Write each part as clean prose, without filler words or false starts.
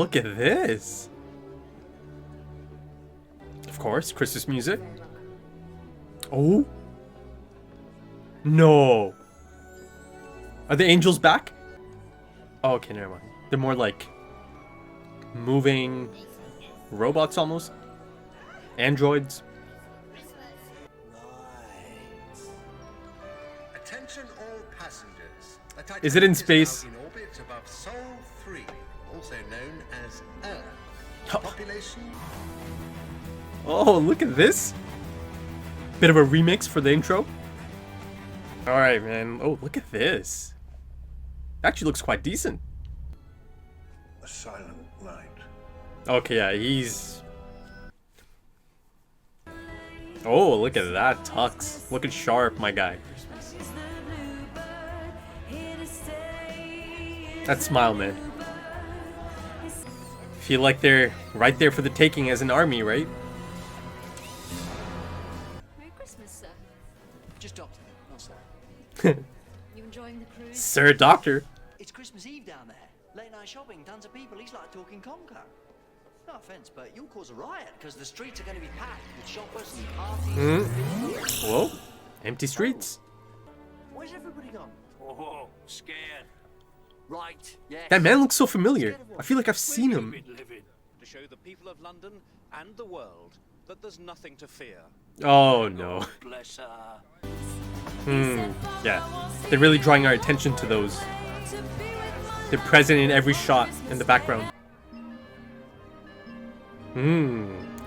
look at this. Of course, Christmas music. Oh. No. Are the angels back? Oh, okay, never mind. They're more like moving robots almost. Androids. Attention all passengers. Is it in space? In orbit above Sol 3, also known as Earth. Population. Oh, look at this. Bit of a remix for the intro. Alright, man. Oh, look at this. Actually looks quite decent. A silent night. Okay, yeah, he's... Oh, look at that tux. Looking sharp, my guy. That smile, man. Feel like they're right there for the taking as an army, right? Merry Christmas, sir. Just doctor, not sir. You enjoying the cruise? Sir Doctor. It's Christmas Eve down there. Late night shopping, tons of people. He's like talking Conco. No offense, but you'll cause a riot because the streets are going to be packed with shoppers and parties. Whoa. Empty streets. Where's everybody gone? Oh, scared. Right, yes. That man looks so familiar. I feel like I've seen him. To show the people of London and the world that there's nothing to fear. Oh, no. Bless her. Yeah. They're really drawing our attention to those. They're present in every shot in the background.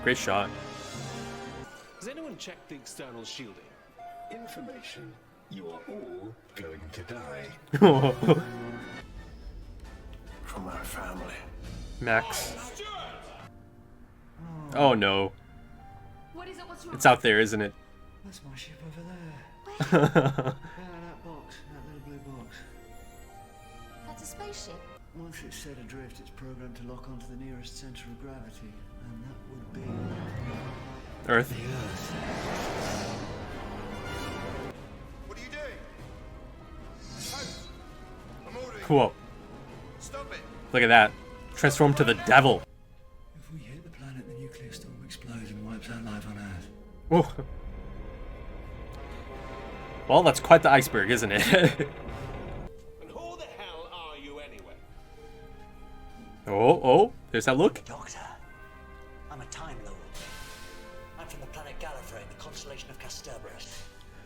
Great shot. Has anyone checked the external shielding? Information. You are all going to die. From our family. Max. Oh no. What is it? What's wrong? It's out there, isn't it? That's my ship over there. Yeah, that box. That little blue box. That's a spaceship. Once it's set adrift, it's programmed to lock onto the nearest center of gravity. And that would be... Earth. the Earth. What are you doing? I'm ordering. Whoa. Stop it. Look at that. Transformed to the devil. If we hit the planet, the nuclear storm explodes and wipes out life on Earth. Whoa. Well, that's quite the iceberg, isn't it? And who the hell are you anyway? Oh, there's that look. Doctor, I'm a Time Lord. I'm from the planet Gallifrey in the constellation of Cerberus.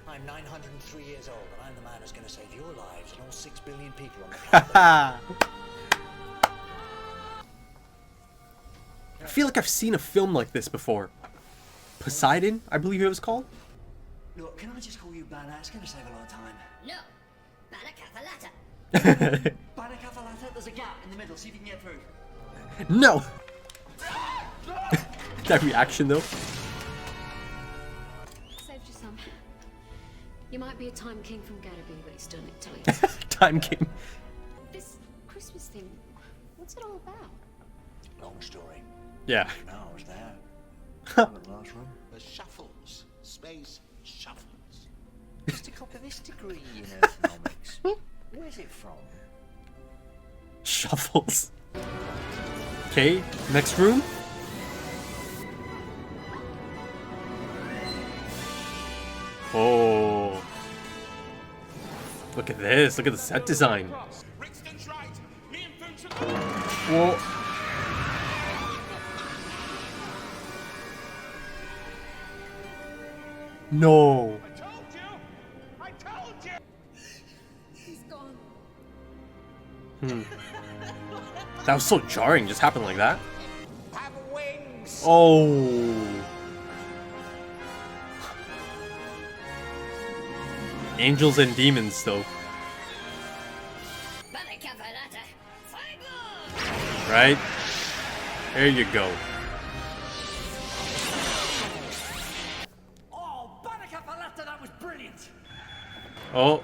I'm 903 years old, and I'm the man who's going to save your lives and all 6 billion people on the planet. I feel like I've seen a film like this before. Poseidon, I believe it was called. Look, can I just call you Banner? It's going to save a lot of time. No. Banacathalata. Banner Cafalata, there's a gap in the middle. See if you can get through. No! That reaction though. Saved you some. You might be a time king from Garibee, but it's done it till you. Time King. This Christmas thing, what's it all about? Long story. Yeah. No, I was there. In the last room. The shuffles. Space shuffles. Just a copy of this degree in economics. Where's it from? Shuffles. Okay, next room. Oh. Look at this. Look at the set design. Whoa. No. I told you! He's gone. That was so jarring. Just happened like that. Have wings! Oh. Angels and demons, though. Banacathalata. Fireball. Right? There you go. Oh, Banner Cafalata, that was brilliant! Oh.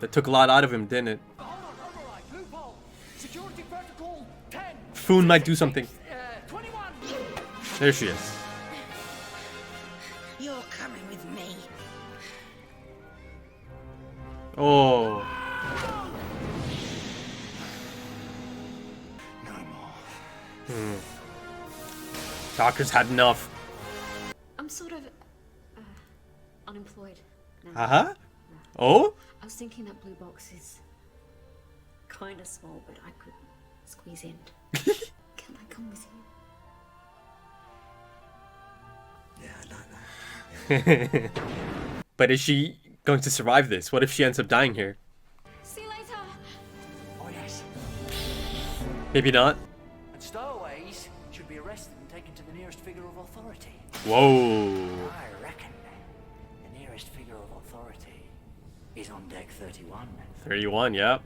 That took a lot out of him, didn't it? Hold on, override, loophole. Security protocol 10. Foon might do something. 21. There she is. You're coming with me. Oh. No more. Doctor's had enough. I'm sort of unemployed now. Uh-huh. Oh? I was thinking that blue box is kind of small, but I could squeeze in. Can I come with you? Yeah, I like that. But is she going to survive this? What if she ends up dying here? See you later. Oh, yes. Maybe not. And stowaways should be arrested and taken to the nearest figure of authority. Whoa. I reckon the nearest figure of authority is on deck 31. 31, yep.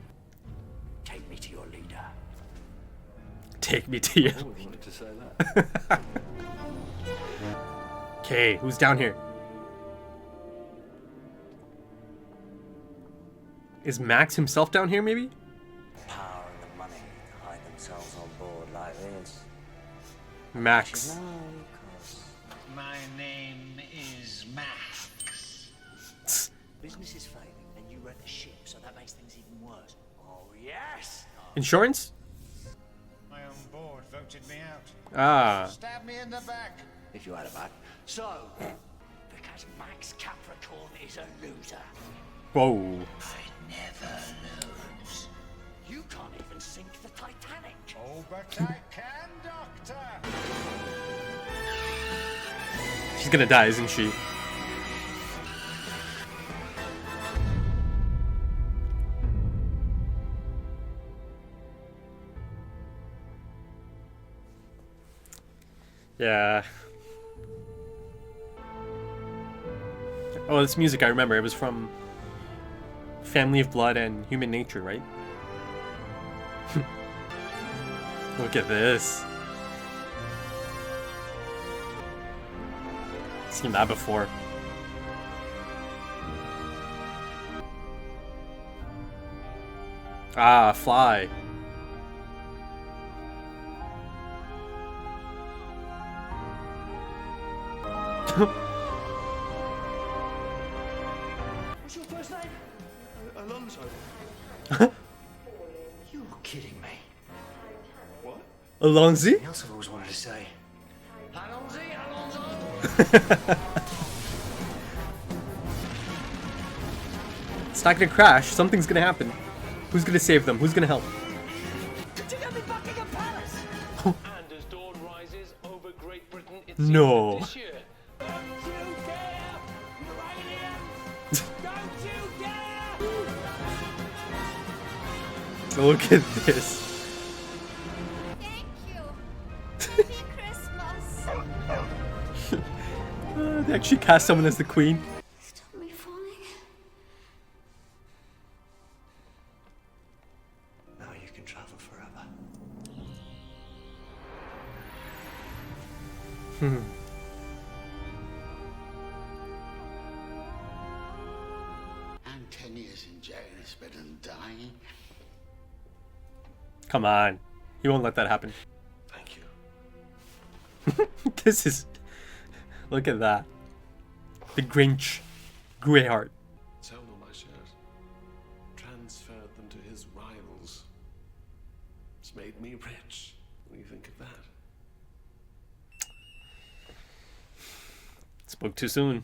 Take me to your leader. Take me to you. I always wanted to say that. Okay, who's down here? Is Max himself down here, maybe? Power and the money hide themselves on board like this. Max. No, 'cause My name is Max. business is failing, and you wreck the ship, so that makes things even worse. Oh, yes! Insurance? My own board voted me out. Ah. Stab me in the back. If you had a back. So, because Max Capricorn is a loser, Whoa. I never lose. you can't even sink the Titanic. Oh, but I can, Doctor. She's gonna die, isn't she? Yeah. Oh, this music, I remember. It was from Family of Blood and Human Nature, right? Look at this. Seen that before. Ah, fly. What's your first name? Alonso. You're kidding me. What? Alonzi? Something else I've always wanted to say. Alonso. It's not gonna crash. Something's gonna happen. Who's gonna save them? Who's gonna help? Could you get me Buckingham Palace? And as dawn rises over Great Britain, it No. seems that this year. Don't you dare, Uranians! Don't you dare! Look at this. Thank you. Happy Christmas. They actually cast someone as the queen. Stop me falling. Now you can travel forever. And 10 years in jail is better than dying. Come on. He won't let that happen. Thank you. This is... Look at that. The Grinch. Greyheart. Sold all my shares. Transferred them to his rivals. It's made me rich. What do you think of that? Spoke too soon.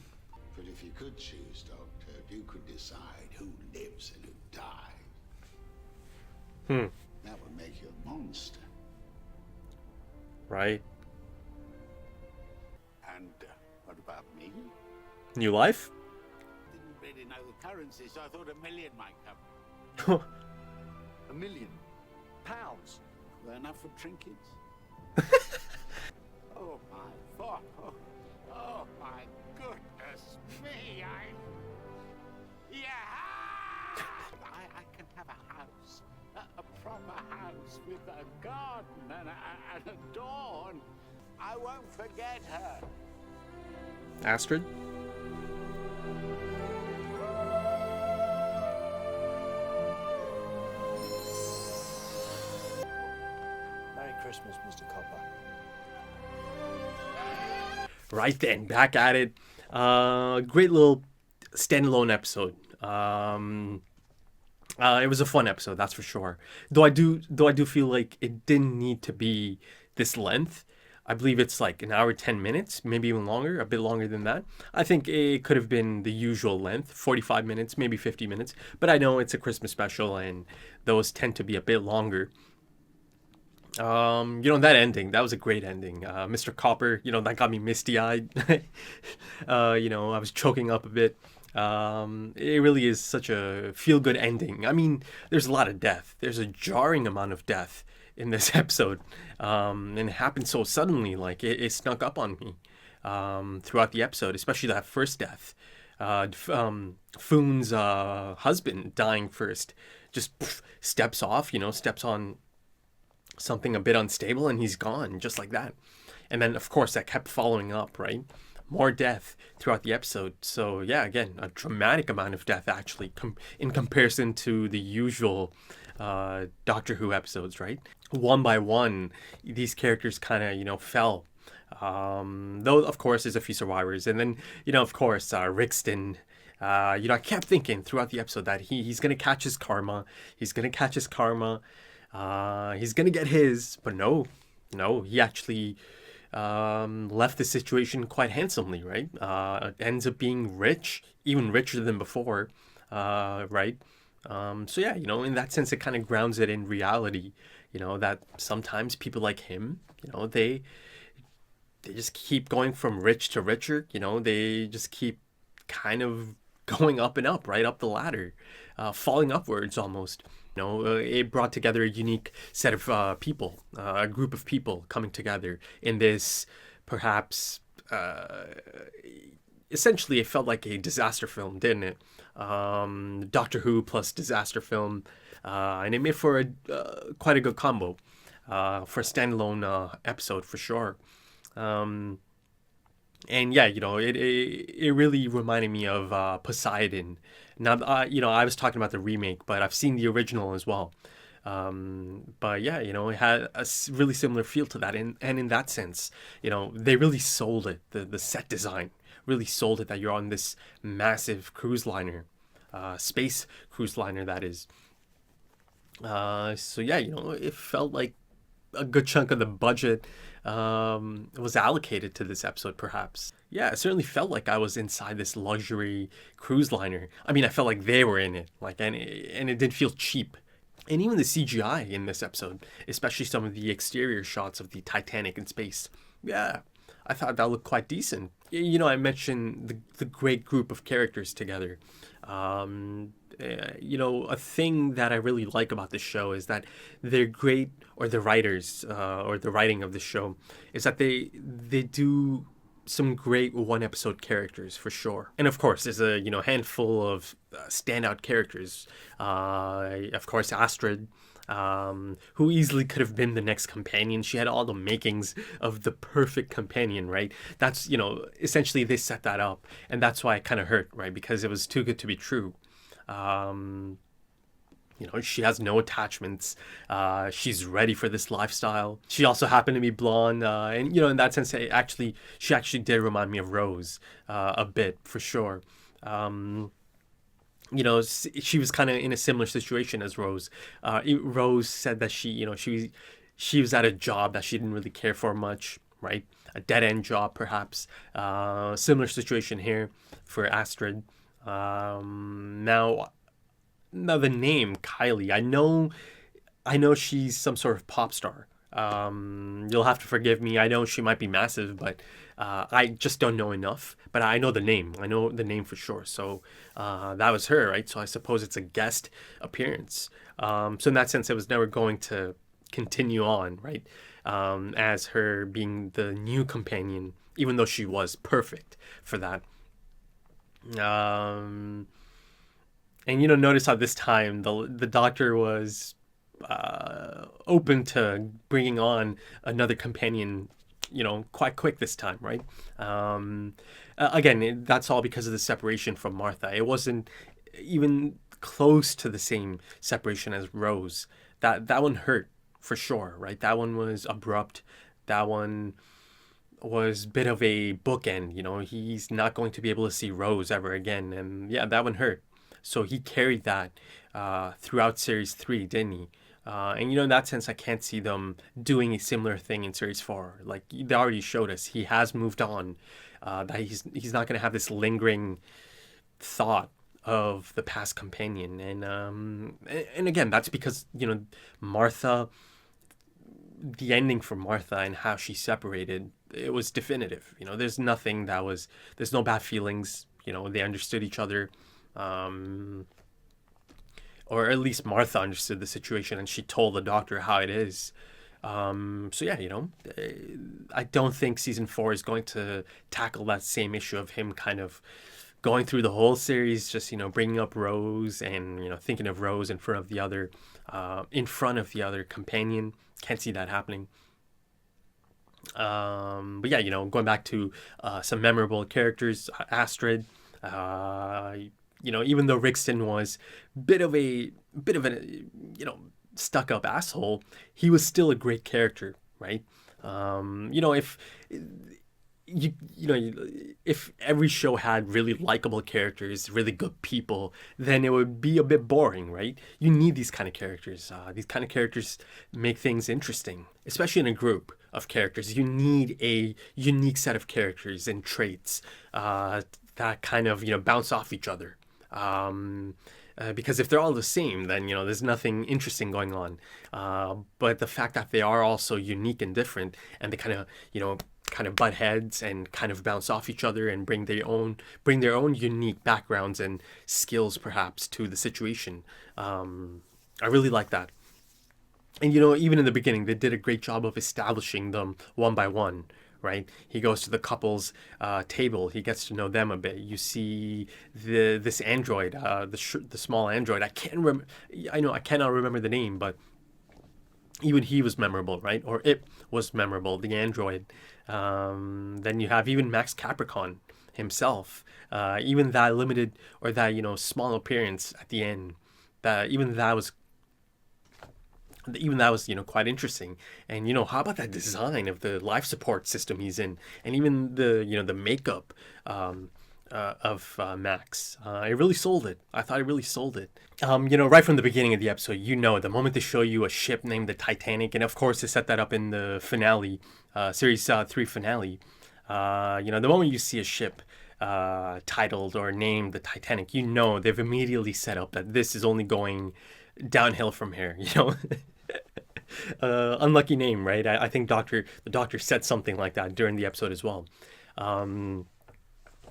But if you could choose, Doctor, if you could decide who lives and who dies, that would make you a monster. Right. And what about me? New life? Didn't really know the currency, so I thought $1 million might come. £1 million. Were enough for trinkets? Oh my God! Oh my goodness me! I can have a house, a proper house with a garden and a dawn. I won't forget her. Astrid? Merry Christmas, Mr. Copper. Right then, back at it. Great little standalone episode. It was a fun episode, that's for sure. Though I do feel like it didn't need to be this length. I believe it's like an hour 10 minutes, maybe even longer, a bit longer than that. I think it could have been the usual length, 45 minutes, maybe 50 minutes. But I know it's a Christmas special, and those tend to be a bit longer. That ending, that was a great ending. Mr. Copper, that got me misty-eyed. I was choking up a bit. It really is such a feel-good ending. I mean, there's a lot of death. There's a jarring amount of death in this episode. And it happened so suddenly, like it snuck up on me throughout the episode, especially that first death. Foon's husband dying first, just steps off, steps on something a bit unstable, and he's gone just like that. And then of course that kept following up, right? More death throughout the episode. So yeah, again, a dramatic amount of death actually in comparison to the usual Doctor Who episodes, right? One by one, these characters kind of fell, though of course there's a few survivors. And then of course Rixton, I kept thinking throughout the episode that he's gonna catch his karma. He's gonna get his, but no, he actually left the situation quite handsomely, right? Ends up being rich, even richer than before, right? So yeah, in that sense, it kind of grounds it in reality, that sometimes people like him, they just keep going from rich to richer, they just keep kind of going up and up, right? Up the ladder, falling upwards almost. It brought together a unique set of people, a group of people coming together in this, perhaps, essentially it felt like a disaster film, didn't it? Doctor Who plus disaster film, and it made for quite a good combo for a standalone episode for sure. And yeah, it really reminded me of Poseidon. Now, I was talking about the remake, but I've seen the original as well. But yeah, it had a really similar feel to that. And in that sense, they really sold it. The set design really sold it, that you're on this massive cruise liner, space cruise liner, that is. So yeah, it felt like a good chunk of the budget was allocated to this episode, perhaps. Yeah, it certainly felt like I was inside this luxury cruise liner. I mean, I felt like they were in it, and it didn't feel cheap. And even the CGI in this episode, especially some of the exterior shots of the Titanic in space, yeah, I thought that looked quite decent. I mentioned the great group of characters together. A thing that I really like about this show is that they're great, or the writers, or the writing of the show, is that they do some great one-episode characters for sure. And of course, there's a handful of standout characters. Of course, Astrid, who easily could have been the next companion. She had all the makings of the perfect companion, right? That's essentially they set that up, and that's why it kind of hurt, right? Because it was too good to be true. She has no attachments. She's ready for this lifestyle. She also happened to be blonde, and in that sense, she actually did remind me of Rose a bit, for sure. She was kind of in a similar situation as Rose. Rose said that she was at a job that she didn't really care for much, right? A dead-end job, perhaps. Similar situation here for Astrid. Now the name Kylie, I know she's some sort of pop star. You'll have to forgive me. I know she might be massive, but I just don't know enough. But I know the name. I know the name for sure. So that was her, right? So I suppose it's a guest appearance. So in that sense, it was never going to continue on, right? As her being the new companion, even though she was perfect for that. And notice how this time the Doctor was open to bringing on another companion, quite quick this time, right? Again, that's all because of the separation from Martha. It wasn't even close to the same separation as Rose. That one hurt for sure, right? That one was abrupt. That one was a bit of a bookend. He's not going to be able to see Rose ever again, and yeah, that one hurt. So he carried that throughout series 3, didn't he? And in that sense, I can't see them doing a similar thing in series 4. Like they already showed us, he has moved on. That he's not going to have this lingering thought of the past companion, and again, that's because Martha, the ending for Martha and how she separated, it was definitive. There's nothing there's no bad feelings. They understood each other. Or at least Martha understood the situation, and she told the doctor how it is. So yeah, I don't think season 4 is going to tackle that same issue of him kind of going through the whole series, just bringing up Rose and thinking of Rose in front of the other companion. Can't see that happening. But yeah, going back to some memorable characters, Astrid. Even though Rixton was bit of a stuck up asshole, he was still a great character, right? If every show had really likable characters, really good people, then it would be a bit boring, right? You need these kind of characters. These kind of characters make things interesting, especially in a group of characters. You need a unique set of characters and traits that kind of bounce off each other. Because if they're all the same, then there's nothing interesting going on. But the fact that they are also unique and different, and they kind of butt heads and kind of bounce off each other and bring their own unique backgrounds and skills perhaps to the situation. I really like that. And even in the beginning, they did a great job of establishing them one by one. Right, he goes to the couple's table. He gets to know them a bit. You see this android, the small android. I cannot remember the name, but even he was memorable, right? Or it was memorable. The android. Then you have even Max Capricorn himself. Even that limited or that small appearance at the end. Even that was quite interesting. And how about that design of the life support system he's in, and even the makeup of Max. It really sold it. I thought it really sold it. Right from the beginning of the episode, the moment they show you a ship named the Titanic, and of course they set that up in the finale, series 3 finale. The moment you see a ship titled or named the Titanic, they've immediately set up that this is only going downhill from here. Unlucky name, right? I think the doctor said something like that during the episode as well. And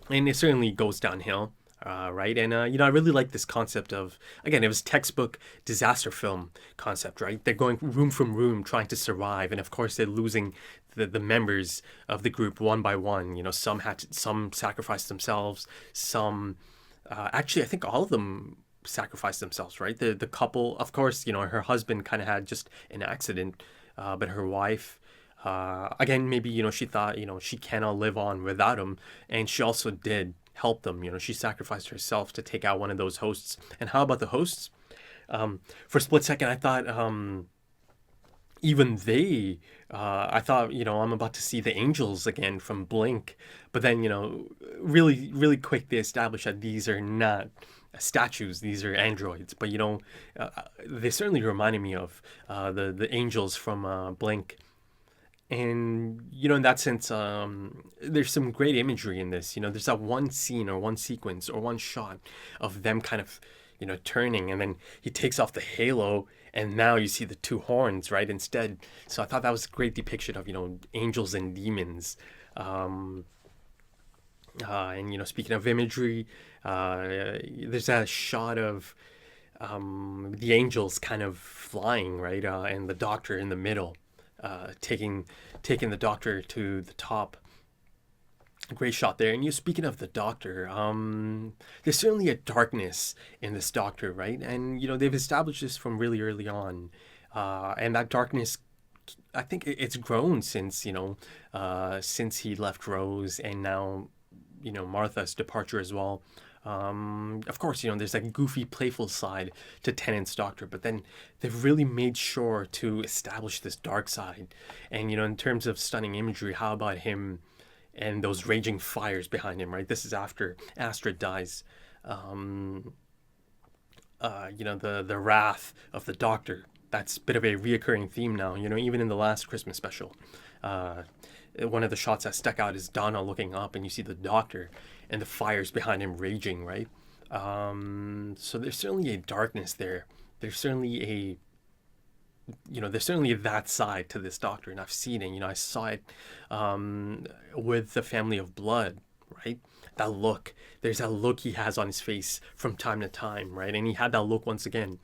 it certainly goes downhill, right? And I really like this concept of, again, it was textbook disaster film concept, right? They're going room from room trying to survive, and of course they're losing the members of the group one by one. Some sacrificed themselves, some actually I think all of them sacrificed themselves, right? The couple, of course, her husband kind of had just an accident, but her wife, again, maybe she thought she cannot live on without him, and she also did help them. She sacrificed herself to take out one of those hosts. And how about the hosts? For a split second, I thought even they, I thought I'm about to see the angels again from Blink, but then really really quick they established that these are not statues, these are androids. But they certainly reminded me of the angels from Blink. And in that sense, there's some great imagery in this. There's that one scene or one sequence or one shot of them kind of turning, and then he takes off the halo, and now you see the two horns, right, instead. So I thought that was a great depiction of angels and demons. And speaking of imagery, there's that shot of the angels kind of flying, right, and the doctor in the middle, taking the doctor to the top. Great shot there. And speaking of the doctor, there's certainly a darkness in this doctor, right? And they've established this from really early on, and that darkness, I think it's grown since since he left Rose, and now Martha's departure as well. Of course, there's that goofy, playful side to Tennant's doctor, but then they've really made sure to establish this dark side. And in terms of stunning imagery, how about him and those raging fires behind him, right? This is after Astrid dies. The wrath of the doctor, That's a bit of a reoccurring theme now. You know, even in the last Christmas special, one of the shots that stuck out is Donna looking up, and you see the doctor, and the fire's behind him raging, right? So there's certainly a darkness there. There's certainly there's certainly that side to this doctor, and I've seen it. You know, I saw it with the Family of Blood, right? That look. There's that look he has on his face from time to time, right? And he had that look once again.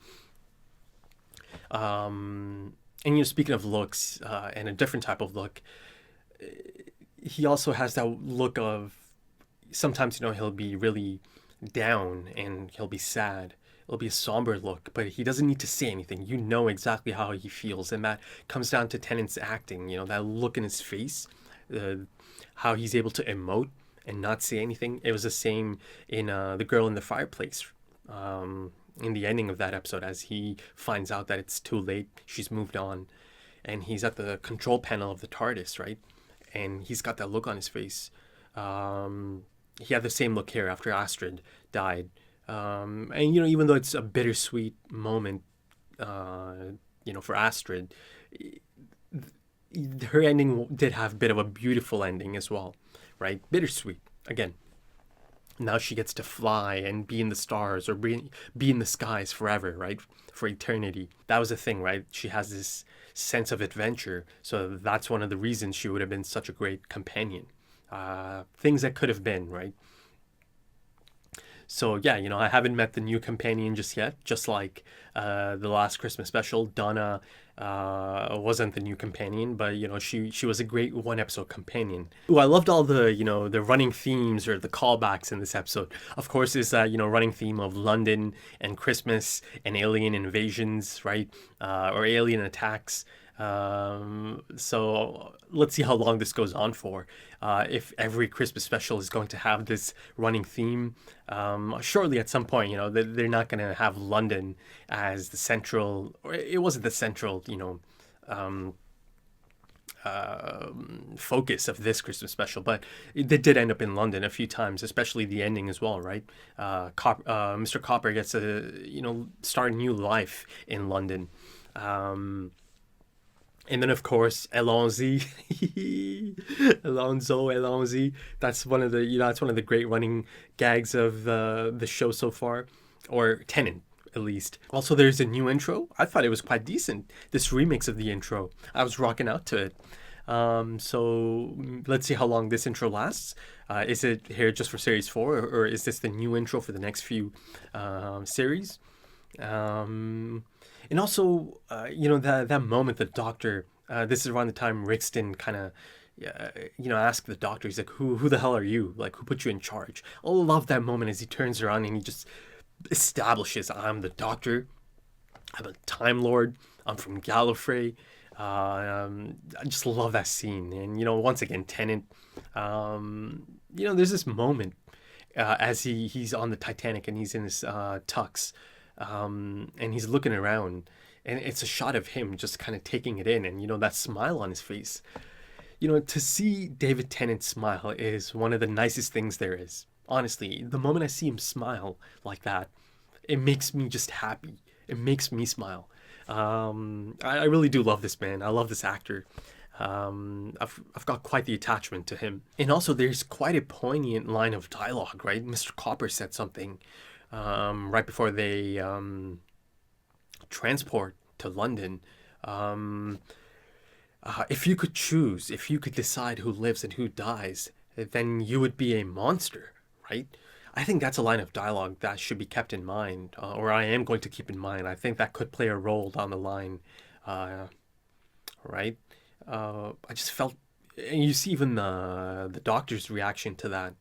And you know, speaking of looks, and a different type of look, he also has that look of sometimes, you know, he'll be really down and he'll be sad. It'll be a somber look, but he doesn't need to say anything. You know exactly how he feels, and that comes down to Tennant's acting. You know, that look in his face, how he's able to emote and not say anything. It was the same in The Girl in the Fireplace. In the ending of that episode, as he finds out that it's too late, she's moved on, and he's at the control panel of the TARDIS, right? And he's got that look on his face. He had the same look here after Astrid died. And, you know, even though it's a bittersweet moment, you know, for Astrid, her ending did have a bit of a beautiful ending as well, right? Bittersweet, again. Now she gets to fly and be in the stars, or be in the skies forever, right? For eternity. That was the thing, right? She has this sense of adventure. So that's one of the reasons she would have been such a great companion. Things that could have been, right? So yeah, you know, I haven't met the new companion just yet. Just like the last Christmas special, Donna wasn't the new companion, but you know, she was a great one episode companion. Ooh, I loved all the, you know, the running themes or the callbacks in this episode. Of course, is that, you know, running theme of London and Christmas and alien invasions, right? Or alien attacks. So let's see how long this goes on for. If every Christmas special is going to have this running theme, surely at some point, you know, they're not going to have London as the central, or it wasn't the central, you know, focus of this Christmas special, but they did end up in London a few times, especially the ending as well, right? Mr. Copper gets to, you know, start a new life in London. And then, of course, Alonzi, Alonzi. That's one of the, you know, that's one of the great running gags of the show so far, or Tennant at least. Also, there's a new intro. I thought it was quite decent. This remix of the intro, I was rocking out to it. So let's see how long this intro lasts. Is it here just for series 4, or is this the new intro for the next few series? And also, you know, that moment the doctor, this is around the time Rixton kind of, you know, asked the doctor, he's like, who the hell are you? Like, who put you in charge? I love that moment as he turns around and he just establishes, I'm the doctor, I'm a Time Lord, I'm from Gallifrey. I just love that scene. And, you know, once again, Tennant, you know, there's this moment as he's on the Titanic and he's in his tux. And he's looking around, and it's a shot of him just kind of taking it in, and you know, that smile on his face. You know, to see David Tennant smile is one of the nicest things there is. Honestly, the moment I see him smile like that, it makes me just happy. It makes me smile. I really do love this man. I love this actor. I've got quite the attachment to him. And also, there's quite a poignant line of dialogue, right? Mr. Copper said something right before they transport to London. If you could choose, if you could decide who lives and who dies, then you would be a monster, right? I think that's a line of dialogue that should be kept in mind, or I am going to keep in mind. I think that could play a role down the line, right? I just felt, and you see even the doctor's reaction to that.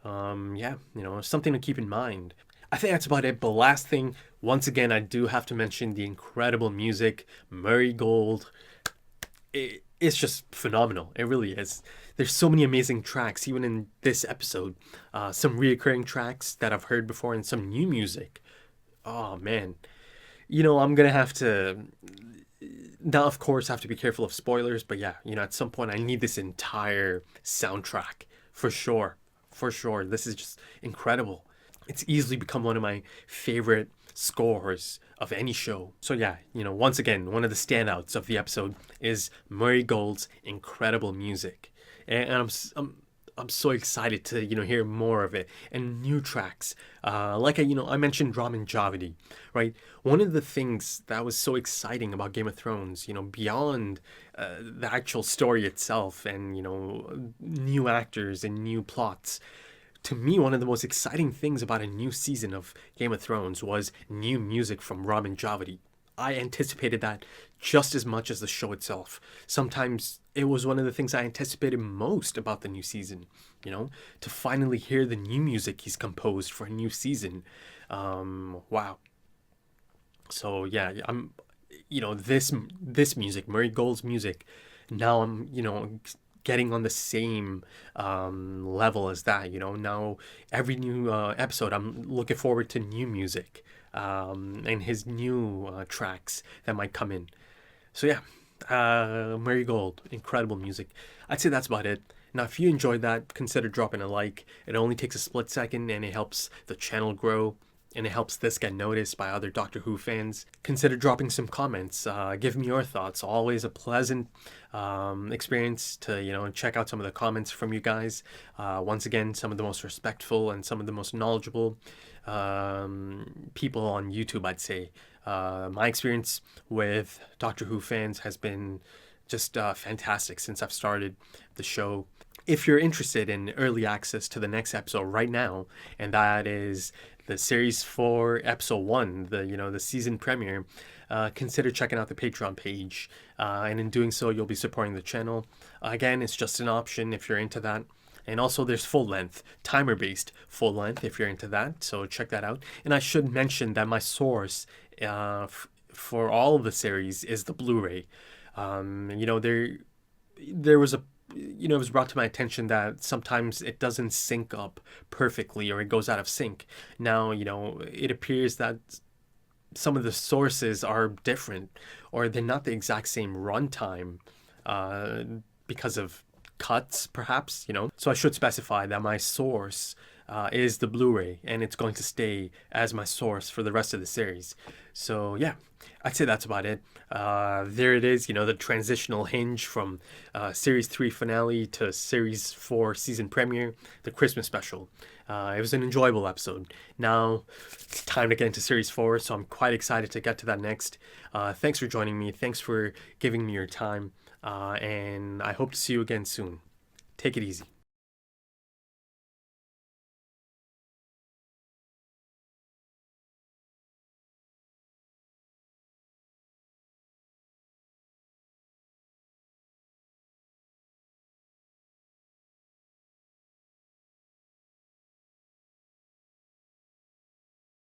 Yeah, you know, something to keep in mind. I think that's about it. But last thing, once again, I do have to mention the incredible music. Murray Gold. It's just phenomenal. It really is. There's so many amazing tracks, even in this episode. Some reoccurring tracks that I've heard before and some new music. Oh, man. You know, I'm going to have to... Now, of course, I have to be careful of spoilers. But yeah, you know, at some point, I need this entire soundtrack. For sure. For sure. This is just incredible. It's easily become one of my favorite scores of any show. So yeah, once again, one of the standouts of the episode is Murray Gold's incredible music, and I'm so excited to hear more of it and new tracks. Like I mentioned Ramen Javadi, right? One of the things that was so exciting about Game of Thrones, beyond the actual story itself and new actors and new plots. To me, one of the most exciting things about a new season of Game of Thrones was new music from Ramen Javadi. I anticipated that just as much as the show itself. Sometimes it was one of the things I anticipated most about the new season, to finally hear the new music he's composed for a new season. Wow. So yeah, I'm, this music, Murray Gold's music, now I'm, getting on the same level as that. Now every new episode, I'm looking forward to new music. And his new tracks that might come in. So yeah, Murray Gold, incredible music. I'd say that's about it. Now, if you enjoyed that, consider dropping a like. It only takes a split second, and it helps the channel grow, and it helps this get noticed by other Doctor Who fans. Consider dropping some comments. Give me your thoughts. Always a pleasant experience to check out some of the comments from you guys. Once again, some of the most respectful and some of the most knowledgeable people on YouTube, I'd say. My experience with Doctor Who fans has been just fantastic since I've started the show. If you're interested in early access to the next episode right now, and that is the Series 4, Episode 1, the season premiere, consider checking out the Patreon page. And in doing so, you'll be supporting the channel. Again, it's just an option if you're into that. And also there's full-length, timer-based full-length if you're into that. So check that out. And I should mention that my source for all of the series is the Blu-ray. There was it was brought to my attention that sometimes it doesn't sync up perfectly or it goes out of sync. Now, it appears that some of the sources are different or they're not the exact same runtime because of cuts, perhaps, So I should specify that my source is the Blu-ray, and it's going to stay as my source for the rest of the series. So yeah, I'd say that's about it. There it is, the transitional hinge from Series 3 finale to Series 4 season premiere, the Christmas special. It was an enjoyable episode. Now it's time to get into Series 4, so I'm quite excited to get to that next. Thanks for joining me. Thanks for giving me your time. And I hope to see you again soon. Take it easy.